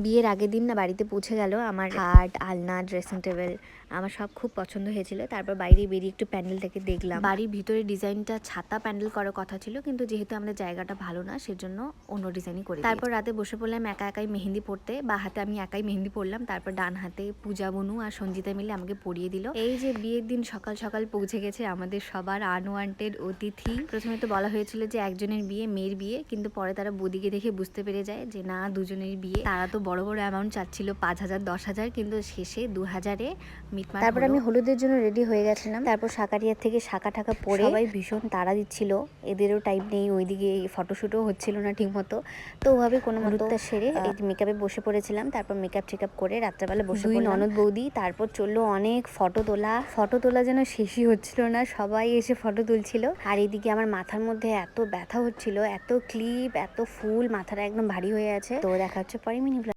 বিয়ের আগের দিন না বাড়িতে পৌঁছে গেল আমার খাট, আলনা, ড্রেসিং টেবিল আমার সব খুব পছন্দ হয়েছিল। তারপর বাইরে বেরিয়ে একটু প্যান্ডেলটাকে দেখলাম। বাড়ির ভিতরে ডিজাইনটা ছাতা প্যান্ডেল করার কথা ছিল, কিন্তু যেহেতু আমাদের জায়গাটা ভালো না সেজন্য অন্য ডিজাইনই করে। তারপর রাতে বসে পড়লাম একা একাই মেহেন্দি পড়তে। বা হাতে আমি একাই মেহেন্দি পড়লাম, তারপর ডান হাতে পূজা বনু আর সঞ্জিতা মিলে আমাকে পরিয়ে দিল। এই যে বিয়ের দিন সকাল সকাল পৌঁছে গেছে আমাদের সবার আনওয়ান্টেড অতিথি। প্রথমে তো বলা হয়েছিল যে একজনের বিয়ে, মেয়ের বিয়ে, কিন্তু পরে তারা বদিকে দেখে বুঝতে পেরে যায় যে না, দুজনের বিয়ে। তারা তো বড় বড় অ্যামাউন্ট চাচ্ছিল, 5,000 10,000, কিন্তু শেষে 2,000-এ মিটমাট। তারপর আমি হলুদের জন্য রেডি হয়ে গেছিলাম। তারপর শাকারিয়ার থেকে শাকা ঠাকা পরে সবাই ভীষণ তাড়া দিচ্ছিল, এদেরও টাইম নেই, ওইদিকে ফটোশুটও হচ্ছিল না ঠিক মতো। তো ওভাবে কোনো মতোটা সেরে এই মেকআপে বসে পড়েছিলাম। তারপর মেকআপ টেকআপ করে রাত্রেবেলা বসে দুই ননদ বৌদি। তারপর চললো অনেক ফটো তোলা যেন শেষই হচ্ছিল না, সবাই এসে ফটো তুলছিল। আর এদিকে আমার মাথার মধ্যে এত ব্যথা হচ্ছিল, এত ক্লিপ, এত ফুল, মাথাটা একদম ভারী হয়ে আছে। তো দেখা হচ্ছে পরে মিনি।